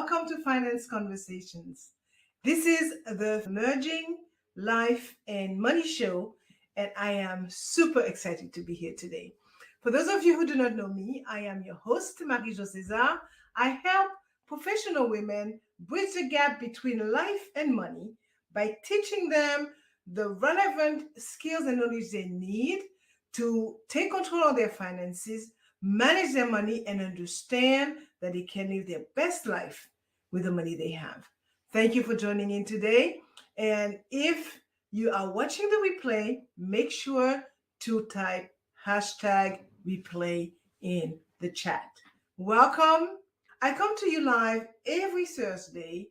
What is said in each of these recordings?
welcome to Finance Conversations. This is the Emerging Life and Money Show, and I am super excited to be here today. For those of you who do not know me, I am your host, Marie-Jo César. I help professional women bridge the gap between life and money by teaching them the relevant skills and knowledge they need to take control of their finances, manage their money, and understand that they can live their best life with the money they have. Thank you for joining in today. And if you are watching the replay, make sure to type hashtag replay in the chat. Welcome. I come to you live every Thursday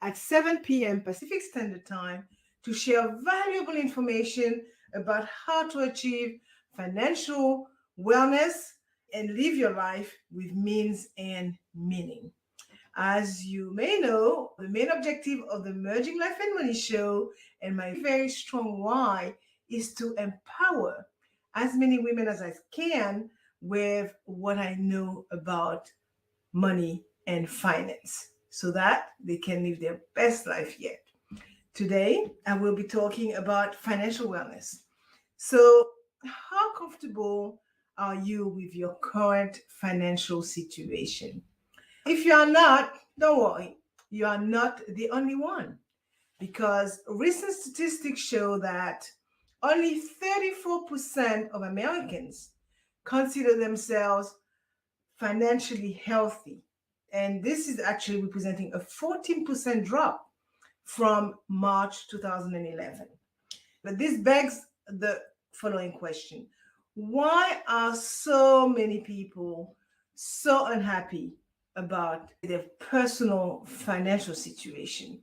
at 7 p.m. Pacific Standard Time to share valuable information about how to achieve financial wellness and live your life with means and meaning. As you may know, the main objective of the Emerging Life and Money Show and my very strong why is to empower as many women as I can with what I know about money and finance so that they can live their best life yet. Today, I will be talking about financial wellness. So, how comfortable are you with your current financial situation? If you are not, don't worry, you are not the only one, because recent statistics show that only 34% of Americans consider themselves financially healthy. And this is actually representing a 14% drop from March 2011. But this begs the following question. Why are so many people so unhappy about their personal financial situation?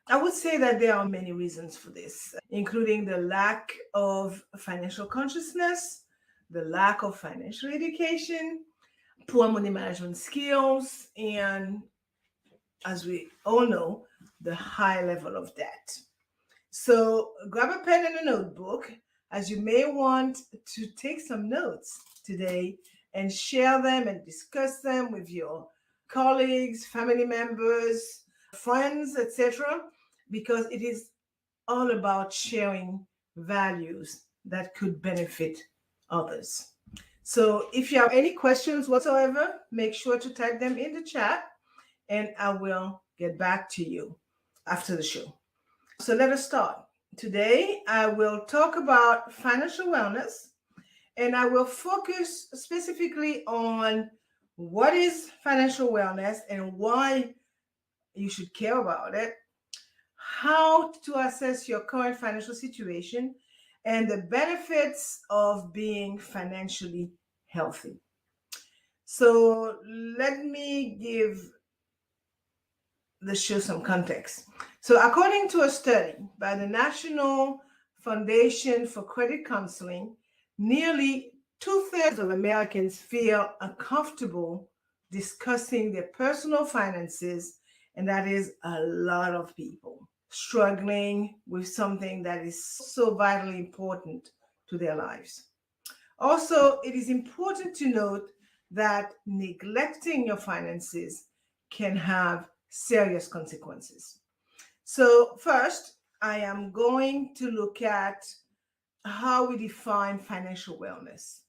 I would say that there are many reasons for this, including the lack of financial consciousness, the lack of financial education, poor money management skills, and as we all know, the high level of debt. So grab a pen and a notebook, as you may want to take some notes today and share them and discuss them with your colleagues, family members, friends, etc., because it is all about sharing values that could benefit others. So if you have any questions whatsoever, make sure to type them in the chat and I will get back to you after the show. So let us start. Today, I will talk about financial wellness, and I will focus specifically on what is financial wellness and why you should care about it, how to assess your current financial situation, and the benefits of being financially healthy. So let me give the show some context. So according to a study by the National Foundation for Credit Counseling, nearly 2/3 of Americans feel uncomfortable discussing their personal finances, and that is a lot of people struggling with something that is so vitally important to their lives. Also, it is important to note that neglecting your finances can have serious consequences. So first, I am going to look at how we define financial wellness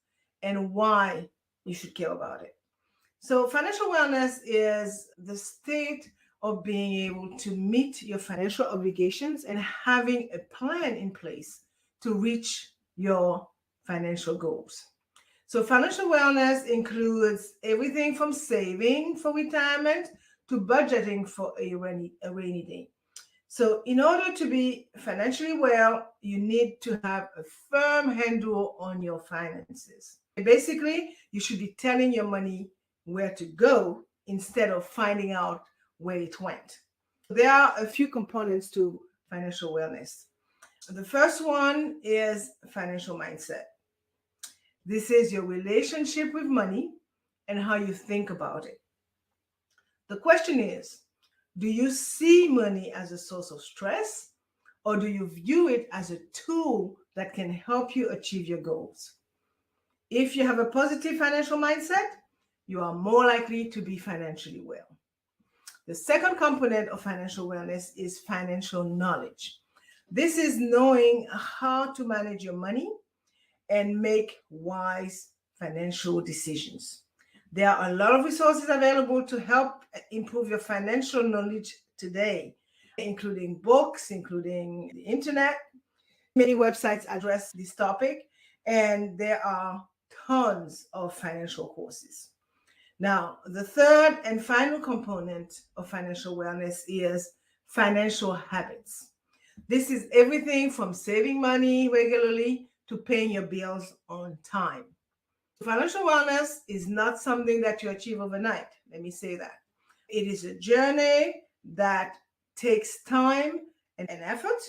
and why you should care about it. So financial wellness is the state of being able to meet your financial obligations and having a plan in place to reach your financial goals. So financial wellness includes everything from saving for retirement to budgeting for a rainy day. So in order to be financially well, you need to have a firm handle on your finances. Basically, you should be telling your money where to go instead of finding out where it went. There are a few components to financial wellness. The first one is financial mindset. This is your relationship with money and how you think about it. The question is, do you see money as a source of stress, or do you view it as a tool that can help you achieve your goals? If you have a positive financial mindset, you are more likely to be financially well. The second component of financial wellness is financial knowledge. This is knowing how to manage your money and make wise financial decisions. There are a lot of resources available to help improve your financial knowledge today, including books, including the internet. Many websites address this topic, and there are tons of financial courses. Now, the third and final component of financial wellness is financial habits. This is everything from saving money regularly to paying your bills on time. Financial wellness is not something that you achieve overnight. Let me say that. It is a journey that takes time and effort,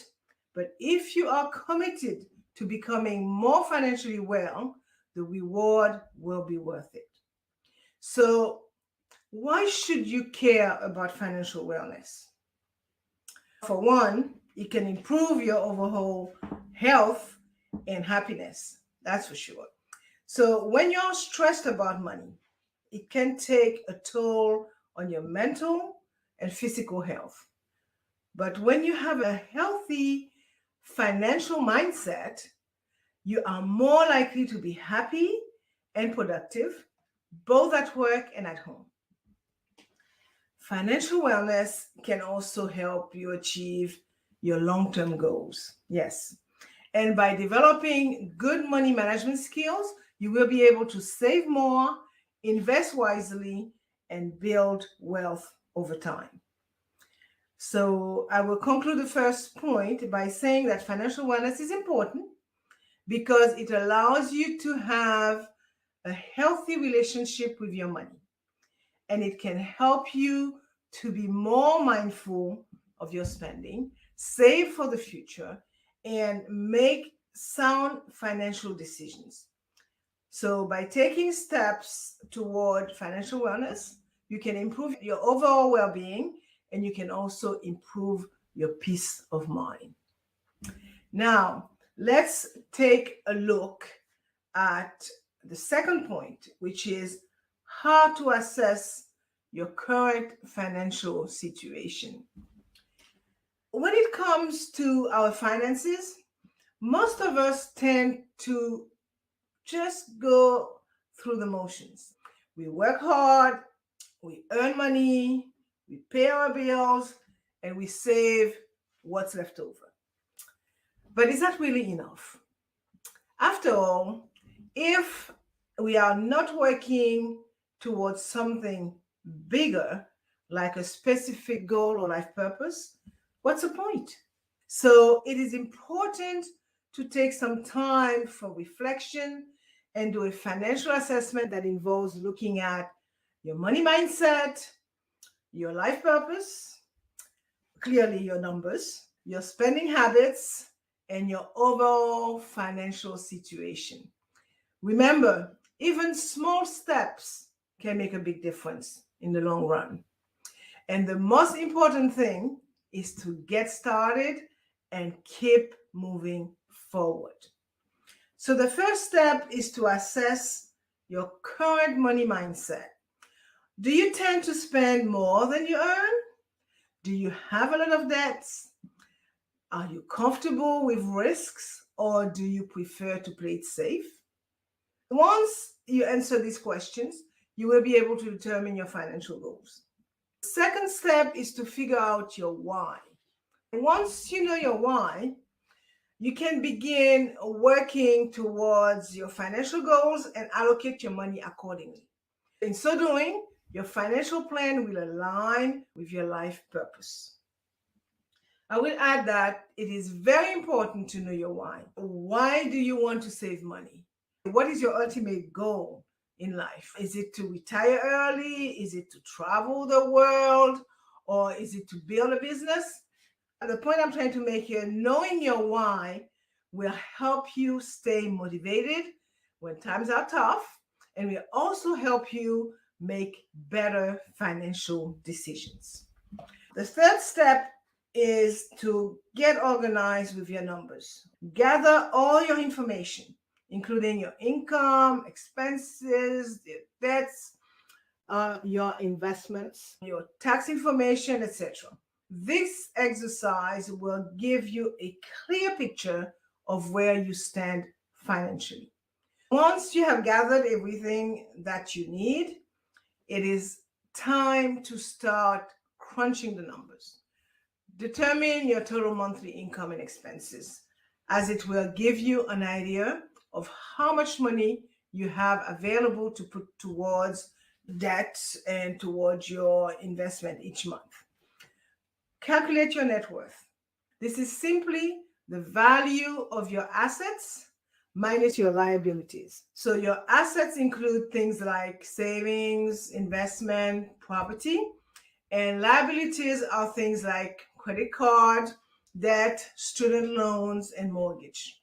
but if you are committed to becoming more financially well, the reward will be worth it. So, why should you care about financial wellness? For one, it can improve your overall health and happiness. That's for sure. So, when you're stressed about money, it can take a toll on your mental and physical health. But when you have a healthy financial mindset, you are more likely to be happy and productive, both at work and at home. Financial wellness can also help you achieve your long-term goals. Yes. And by developing good money management skills, you will be able to save more, invest wisely, and build wealth over time. So I will conclude the first point by saying that financial wellness is important because it allows you to have a healthy relationship with your money. And it can help you to be more mindful of your spending, save for the future, and make sound financial decisions. So by taking steps toward financial wellness, you can improve your overall well-being and you can also improve your peace of mind. Now, let's take a look at the second point, which is how to assess your current financial situation. When it comes to our finances, most of us tend to just go through the motions. We work hard, we earn money, we pay our bills, and we save what's left over. But is that really enough? After all, if we are not working towards something bigger, like a specific goal or life purpose, what's the point? So it is important to take some time for reflection and do a financial assessment that involves looking at your money mindset, your life purpose, clearly your numbers, your spending habits, and your overall financial situation. Remember, even small steps can make a big difference in the long run. And the most important thing is to get started and keep moving forward. So the first step is to assess your current money mindset. Do you tend to spend more than you earn? Do you have a lot of debts? Are you comfortable with risks, or do you prefer to play it safe? Once you answer these questions, you will be able to determine your financial goals. The second step is to figure out your why. Once you know your why, you can begin working towards your financial goals and allocate your money accordingly. In so doing, your financial plan will align with your life purpose. I will add that it is very important to know your why. Why do you want to save money? What is your ultimate goal in life? Is it to retire early? Is it to travel the world? Or is it to build a business? The point I'm trying to make here, knowing your why will help you stay motivated when times are tough, and will also help you make better financial decisions. The third step is to get organized with your numbers. Gather all your information, including your income, expenses, debts, are your investments, your tax information, etc. This exercise will give you a clear picture of where you stand financially. Once you have gathered everything that you need, it is time to start crunching the numbers. Determine your total monthly income and expenses, as it will give you an idea of how much money you have available to put towards debt and towards your investment each month. Calculate your net worth. This is simply the value of your assets minus your liabilities. So your assets include things like savings, investment, property, and liabilities are things like credit card, debt, student loans, and mortgage.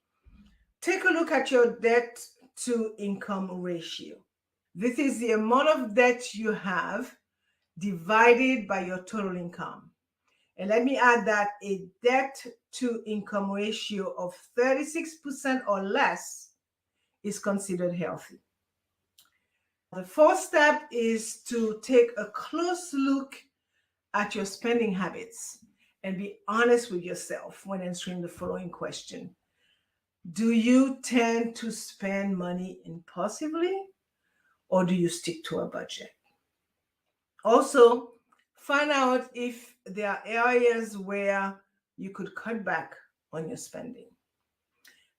Take a look at your debt to income ratio. This is the amount of debt you have divided by your total income. And let me add that a debt to income ratio of 36% or less is considered healthy. The fourth step is to take a close look at your spending habits and be honest with yourself when answering the following question. Do you tend to spend money impulsively, or do you stick to a budget? Also, find out if there are areas where you could cut back on your spending.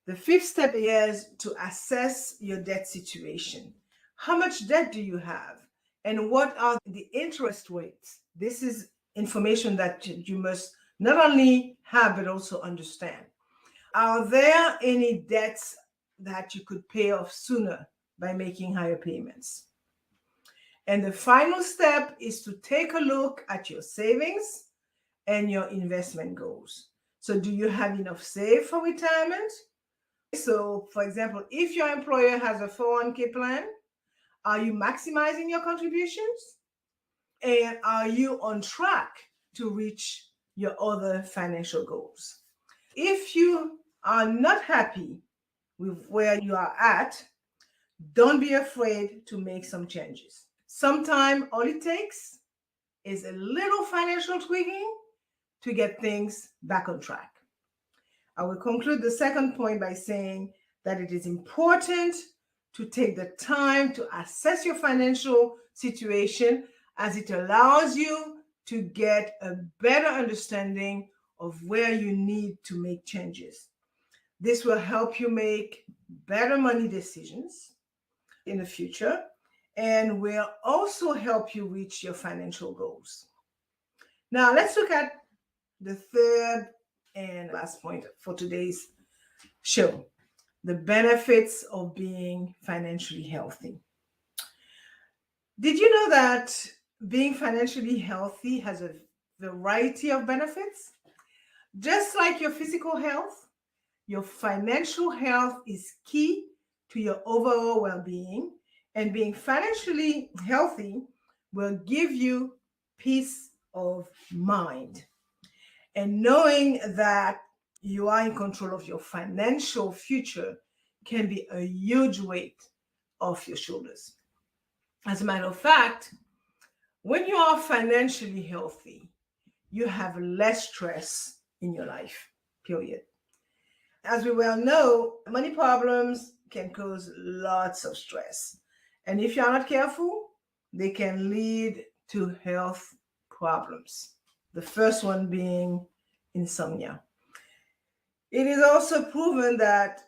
The fifth step is to assess your debt situation. How much debt do you have? And what are the interest rates? This is information that you must not only have, but also understand. Are there any debts that you could pay off sooner by making higher payments? And the final step is to take a look at your savings and your investment goals. So do you have enough saved for retirement? So, for example, if your employer has a 401k plan, are you maximizing your contributions? And are you on track to reach your other financial goals? If you are not happy with where you are at, don't be afraid to make some changes. Sometimes all it takes is a little financial tweaking to get things back on track. I will conclude the second point by saying that it is important to take the time to assess your financial situation, as it allows you to get a better understanding of where you need to make changes. This will help you make better money decisions in the future and will also help you reach your financial goals. Now, let's look at the third and last point for today's show: the benefits of being financially healthy. Did you know that being financially healthy has a variety of benefits? Just like your physical health, your financial health is key to your overall well-being, and being financially healthy will give you peace of mind. And knowing that you are in control of your financial future can be a huge weight off your shoulders. As a matter of fact, when you are financially healthy, you have less stress in your life, period. As we well know, money problems can cause lots of stress. And if you're not careful, they can lead to health problems. The first one being insomnia. It is also proven that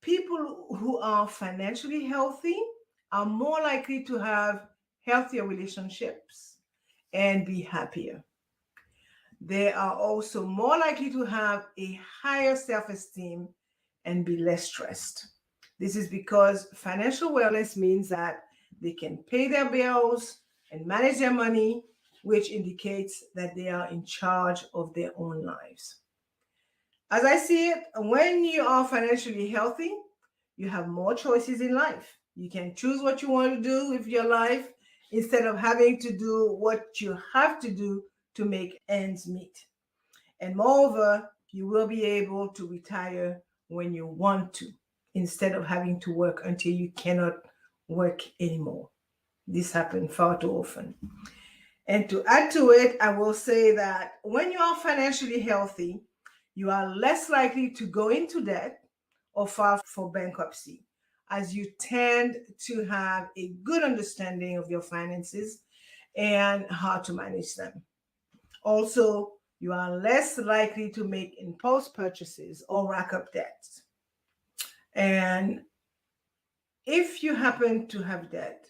people who are financially healthy are more likely to have healthier relationships and be happier. They are also more likely to have a higher self-esteem and be less stressed. This is because financial wellness means that they can pay their bills and manage their money, which indicates that they are in charge of their own lives. As I see it, when you are financially healthy, you have more choices in life. You can choose what you want to do with your life instead of having to do what you have to do to make ends meet. And moreover, you will be able to retire when you want to, instead of having to work until you cannot work anymore. This happens far too often. And to add to it, I will say that when you are financially healthy, you are less likely to go into debt or file for bankruptcy, as you tend to have a good understanding of your finances and how to manage them. Also, you are less likely to make impulse purchases or rack up debts. And if you happen to have debt,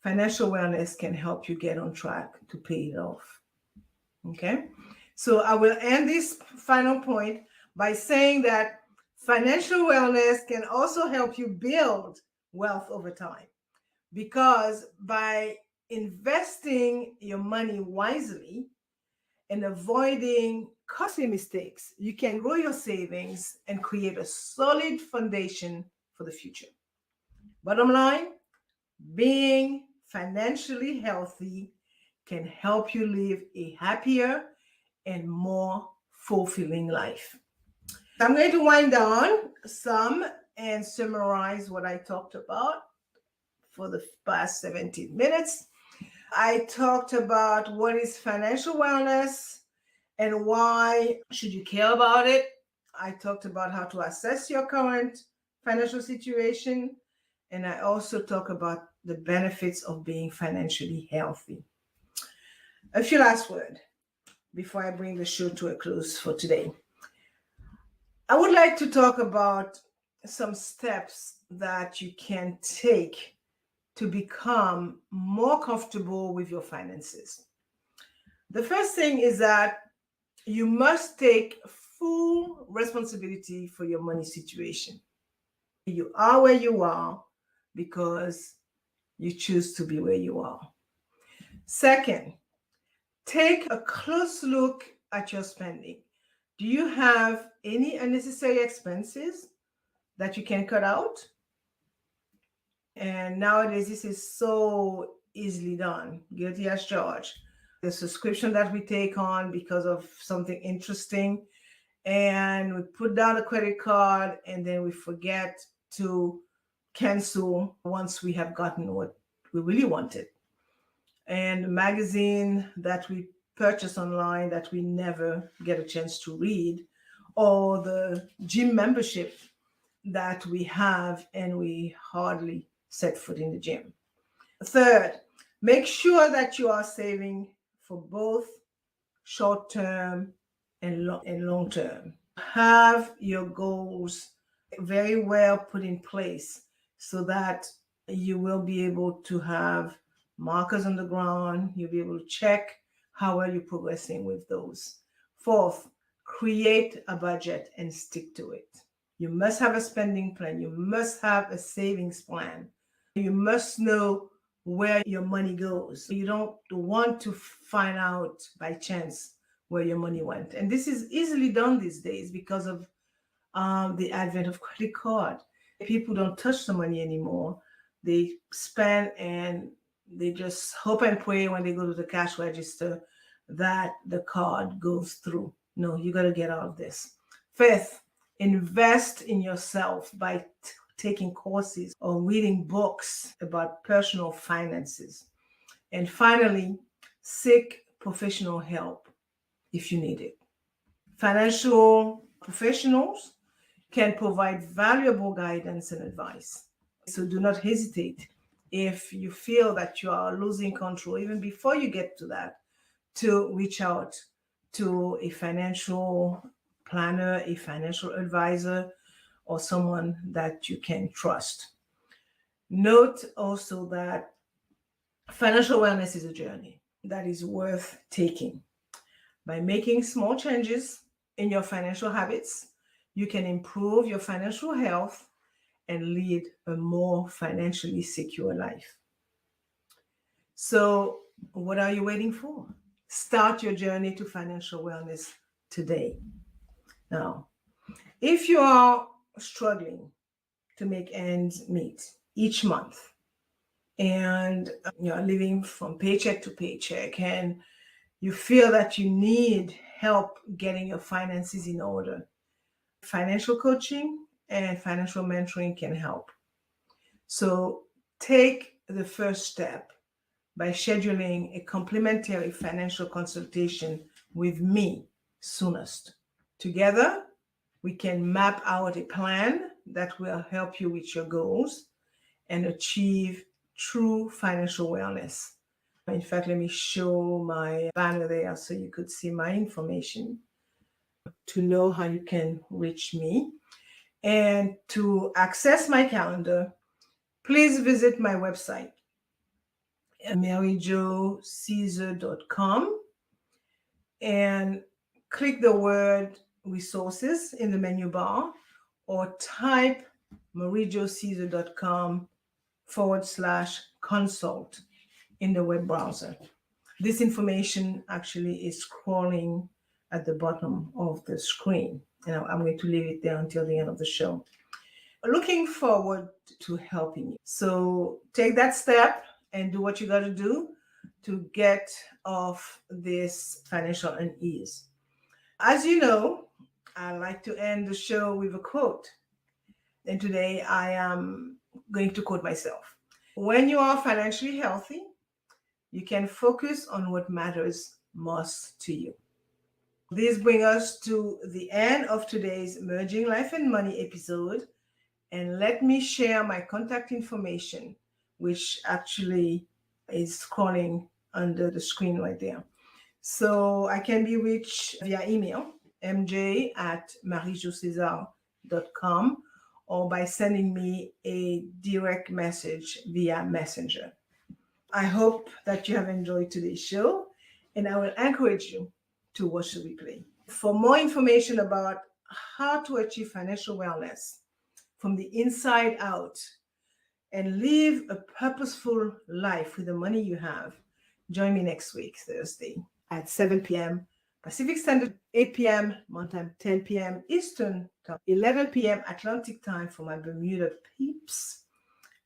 financial wellness can help you get on track to pay it off. Okay? So I will end this final point by saying that financial wellness can also help you build wealth over time, because by investing your money wisely and avoiding costly mistakes, you can grow your savings and create a solid foundation for the future. Bottom line, being financially healthy can help you live a happier and more fulfilling life. I'm going to wind down some and summarize what I talked about for the past 17 minutes. I talked about what is financial wellness and why should you care about it. I talked about how to assess your current financial situation, and I also talk about the benefits of being financially healthy. A few last words before I bring the show to a close for today. I would like to talk about some steps that you can take to become more comfortable with your finances. The first thing is that you must take full responsibility for your money situation. You are where you are because you choose to be where you are. Second, take a close look at your spending. Do you have any unnecessary expenses that you can cut out? And nowadays, this is so easily done. Guilty as charged. The subscription that we take on because of something interesting, and we put down a credit card, and then we forget to cancel once we have gotten what we really wanted. And the magazine that we purchase online that we never get a chance to read, or the gym membership that we have and we hardly set foot in the gym. Third, make sure that you are saving for both short term and long term. Have your goals very well put in place so that you will be able to have markers on the ground. You'll be able to check how well you're progressing with those. Fourth, create a budget and stick to it. You must have a spending plan. You must have a savings plan. You must know where your money goes. You don't want to find out by chance where your money went. And this is easily done these days because of the advent of credit card. People don't touch the money anymore. They spend and they just hope and pray when they go to the cash register that the card goes through. No, you got to get out of this. Fifth, invest in yourself by taking courses or reading books about personal finances. And finally, seek professional help if you need it. Financial professionals can provide valuable guidance and advice. So do not hesitate if you feel that you are losing control, even before you get to that, to reach out to a financial planner, a financial advisor, or someone that you can trust. Note also that financial wellness is a journey that is worth taking. By making small changes in your financial habits, you can improve your financial health and lead a more financially secure life. So, what are you waiting for? Start your journey to financial wellness today. Now, if you are struggling to make ends meet each month and you're living from paycheck to paycheck and you feel that you need help getting your finances in order, financial coaching and financial mentoring can help. So take the first step by scheduling a complimentary financial consultation with me soonest. Together, we can map out a plan that will help you with your goals and achieve true financial wellness. In fact, let me show my banner there so you could see my information to know how you can reach me. And to access my calendar, please visit my website, maryjocaesar.com, and click the word resources in the menu bar, or type maryjocaesar.com/consult in the web browser. This information actually is scrolling at the bottom of the screen. And I'm going to leave it there until the end of the show. Looking forward to helping you. So take that step and do what you got to do to get off this financial unease. As you know, I like to end the show with a quote. And today I am going to quote myself. When you are financially healthy, you can focus on what matters most to you. This brings us to the end of today's Merging Life and Money episode. And let me share my contact information, which actually is scrolling under the screen right there. So I can be reached via email, mj@maryjocaesar.com, or by sending me a direct message via Messenger. I hope that you have enjoyed today's show, and I will encourage you to watch the replay. For more information about how to achieve financial wellness from the inside out and live a purposeful life with the money you have, join me next week, Thursday, at 7 p.m. Pacific Standard, 8 p.m. Mountain Time, 10 p.m. Eastern Time, 11 p.m. Atlantic Time for my Bermuda peeps,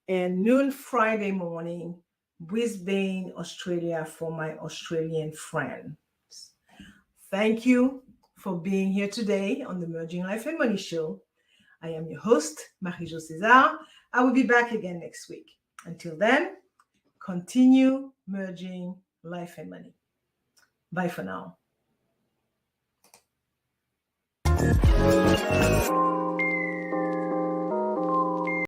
and noon Friday morning, Brisbane, Australia, for my Australian friends. Thank you for being here today on the Merging Life and Money Show. I am your host, Marie-Jo Caesar. I will be back again next week. Until then, continue merging life and money. Bye for now.